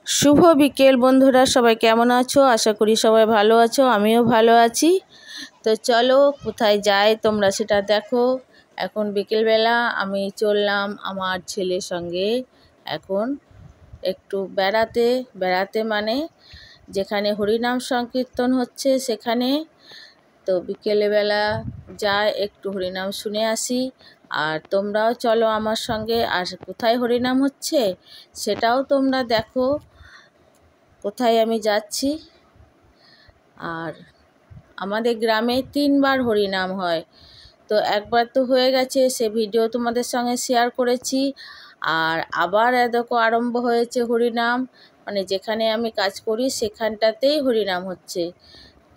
शुभ बिकेल बंधुरा सबाई केमन आछो आशा करी सबाई भालो आछो आमिओ भालो आछि। तो चलो कोथाय जाए तोमरा सेटा देखो। एखन बिकेल बेला आमी चललाम आमार छेलेर संगे एखन एकटू बेड़ाते बेड़ाते माने जेखाने हरिनाम संकीर्तन होच्छे सेखाने। तो बिकेल बेला जाए एकटू हरिनाम शुने आसि और तोमराओ चलो आमार संगे। और कोथाय हरिनाम होच्छे सेटाओ तोमरा देखो कोथाय आमी जाচ্ছি। और आमादेर ग्रामे 3 बार हरिनाम हय। तो एकबार तो हये गेछे से भिडियो तोमादेर संगे शेयर करेছি। और आबार देखो आरम्भ हयेছে हरिनाम माने जेखाने आमी काज करी सेखानटातेই हरिनाम होच्छे।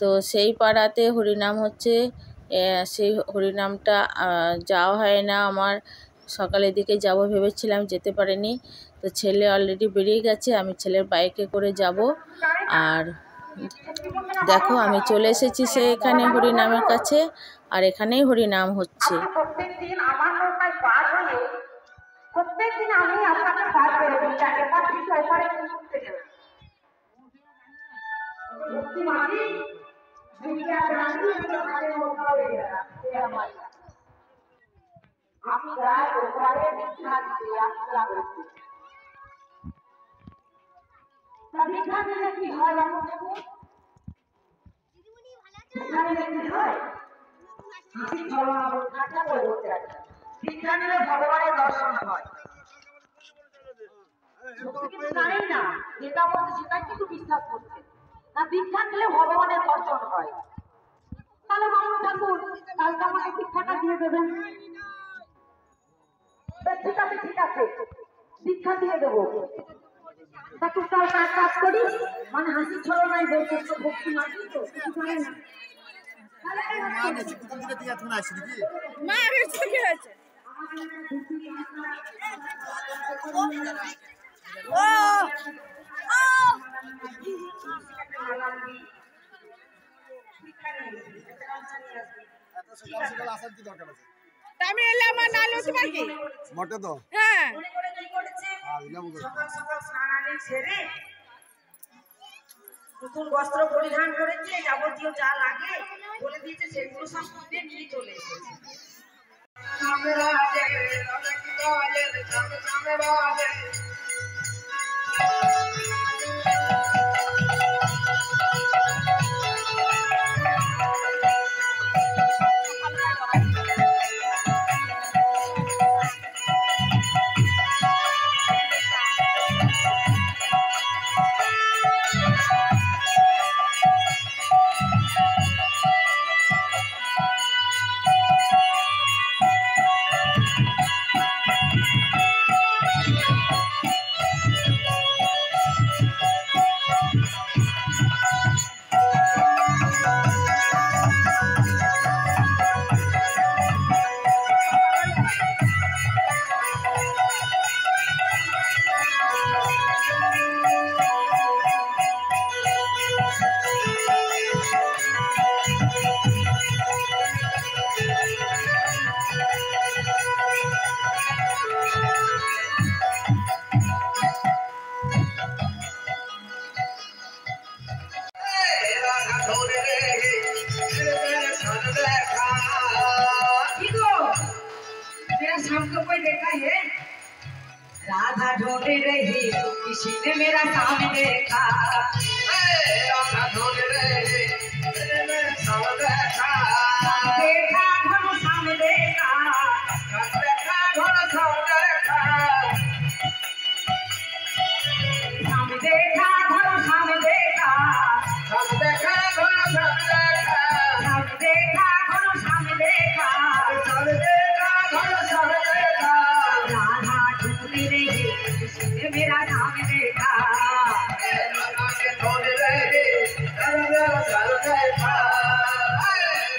तो सेई पाड़ाते हरिनाम होच्छे सेई हरिनामटा जाওয়া হয় না আমার। সকালের দিকে যাব ভেবেছিলাম যেতে পারিনি। তো ছেলে অলরেডি বেরিয়ে গেছে আমি ছেলের বাইকে করে যাব। আর দেখো আমি চলে এসেছি সেখানে হরিনামের কাছে আর এখানেই হরিনাম হচ্ছে। প্রত্যেকদিন আমার নৌকায় পার হয়ে প্রত্যেকদিন আমি আপনাকে পার করে দিই এবার থেকে ওপারে ঘুরতে গেলাম ভক্তি মাঝি দুনিয়া রানী আমাদের নৌকা হয়ে গেল আমি গায়ে ওপারে বিখ্যাত দিয়ে আসলাম। দীক্ষা নিলে কি হয় এমন দেখুন এখানে কি হয় হাসি ছড়া খাটা করে বসে আছে। দীক্ষা নিলে ভগবানের দর্শন হয়। কিছু জানেন না যেটা বলছে সেটাই কিন্তু বিশ্বাস করছে না। দীক্ষা নিলে ভগবানের দর্শন হয়। তাহলে মানুষ ঠাকুর কালকে আমাকে দীক্ষাটা দিয়ে দেবেন। ঠিক আছে ঠিক আছে দীক্ষা দিয়ে দেবো। ঠাকুর কাল কাজ করি মানে হাসি ছড়া নাই বলছে ভক্তি মাঝি তো কিছু জানেন না। নতুন বস্ত্র পরিধান করেছে যাবতীয় যা লাগে বলে দিয়েছে সেগুলো সব খুঁজে নিয়ে চলে এসেছে। हमको कोई देखा है राधा ढूंढ रही किसी ने मेरा सामने देखा राधा ढूंढ रही मेरे सामने देखा देखा घरों सामने देखा देखा घरों सामने देखा सामने देखा घरों सामने देखा सामने देखा घरों सामने देखा सामने देखा घरों सामने देखा सामने देखा घरों सामने देखा राधा ढूंढ रही किसने मेरा नाम देखा राधा के ढूंढ रही मेरा नाम देखा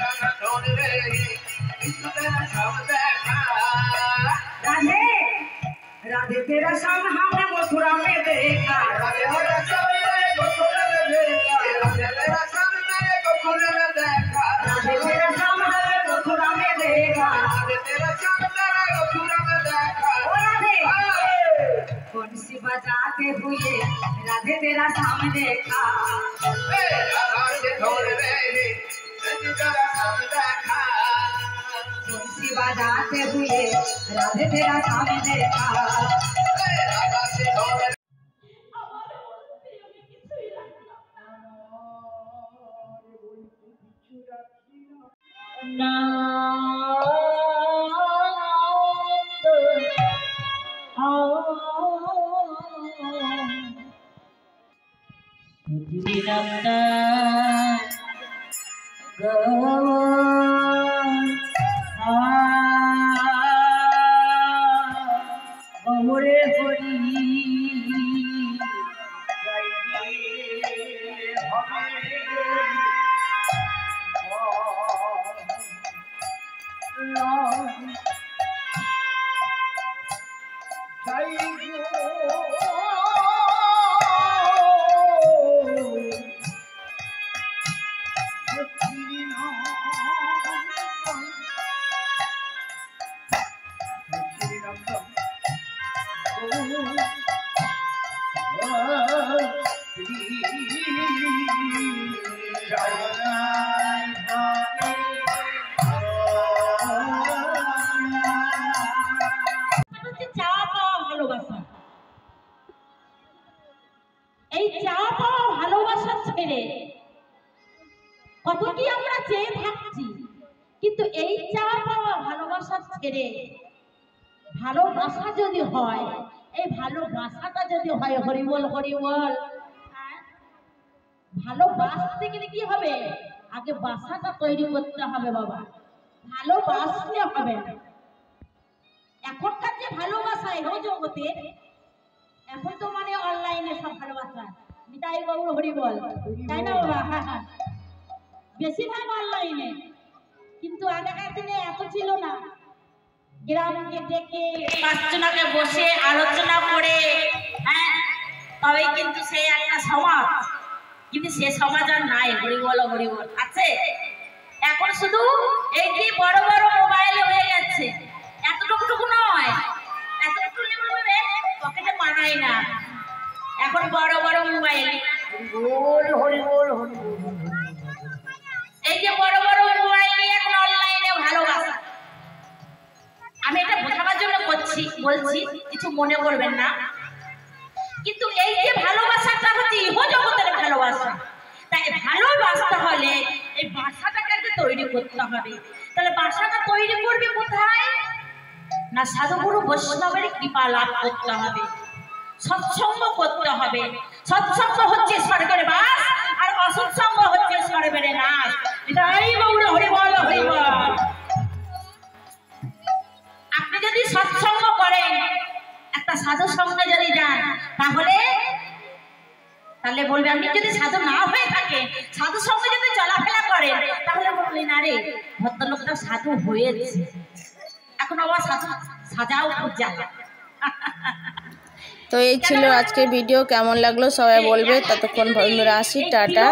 राधा ढूंढ रही किसने मेरा नाम देखा राधे राधे तेरा शाम हमने मथुरा में देखा राधे तेरा शाम मैंने मथुरा में देखा राधे तेरा शाम मैंने मथुरा में देखा राधे तेरा शाम मैंने मथुरा में देखा राधे तेरा शाम मैंने मथुरा में देखा ओ राधे बंसी बजाते हुए राधे तेरा सामने देखा बंसी बजाते हुए राधे तेरा सामने देखा गौरे हरि কত কি আমরা চেয়ে থাকছি, কিন্তু এই চাওয়া পাওয়া ভালোবাসা ছেড়ে ভালোবাসা যদি হয়, এই ভালোবাসাটা যদি হয়, হরিবল হরিবল, ভালোবাসতে গেলে কি হবে? আগে বাসাটা তৈরি করতে হবে বাবা, ভালোবাসলে হবে না। এখনকার যে ভালোবাসা এলো জগতে, এখন তো মানে অনলাইনে সব ভালোবাসা, নিতাই গৌর হরিবল, তাই না বাবা? বেশিরভাগ অনলাইনে, কিন্তু আগেকার দিনে এত ছিল না। গ্রামকে ডেকে পাঁচজনাকে বসে আলোচনা করে, হ্যাঁ, তবে কিন্তু সে একটা সমাজ, কিন্তু সে সমাজ আর নাই। হরিবল হরিবল আছে এখন, শুধু এই যে বড় বড় মোবাইলে হয়ে গেছে, এতটুকু নয়, এতটুকু পকেটে মানায় না, এখন বড় বড় মোবাইল। হরিবল হরিবল হরিবল, এই যে বড় বড় মোবাইলে এখন অনলাইনে ভালোবাসা। আমি এটা বোঝাবার জন্য বলছি, কিছু মনে করবেন না, কিন্তু এই যে ভালোবাসাটা হচ্ছে ইহ জগতের ভালোবাসা। তাই ভালোবাসতে হলে এই বাসাটাকে তৈরি করতে হবে। তাহলে বাসাটা তৈরি করবে কোথায়? না, সাধুগুরু বৈষ্ণবের কৃপা লাভ করতে হবে, সৎসঙ্গ করতে হবে। সৎসঙ্গ হচ্ছে স্বর্গের বাস, আর অসৎসঙ্গ হচ্ছে স্বর্গের নাশ। এটাই গৌর হরিবল হরিবল। আপনি যদি সৎসঙ্গ করেন, একটা সাধু সঙ্গে যদি যান, তাহলে বলবে, আপনি যদি সাধু না হয়ে থাকে, সাধু সঙ্গে যদি চলাফেরা করেন, তাহলে বলবেন, না রে, ভদ্রলোকটা সাধু হয়েছে, এখন আবার সাধু সাজাও খুব জায়গা। তো এই ছিল আজকের ভিডিও। কেমন লাগলো সবাই বলবে। ততক্ষণ বন্ধুরা আসি, টাটা।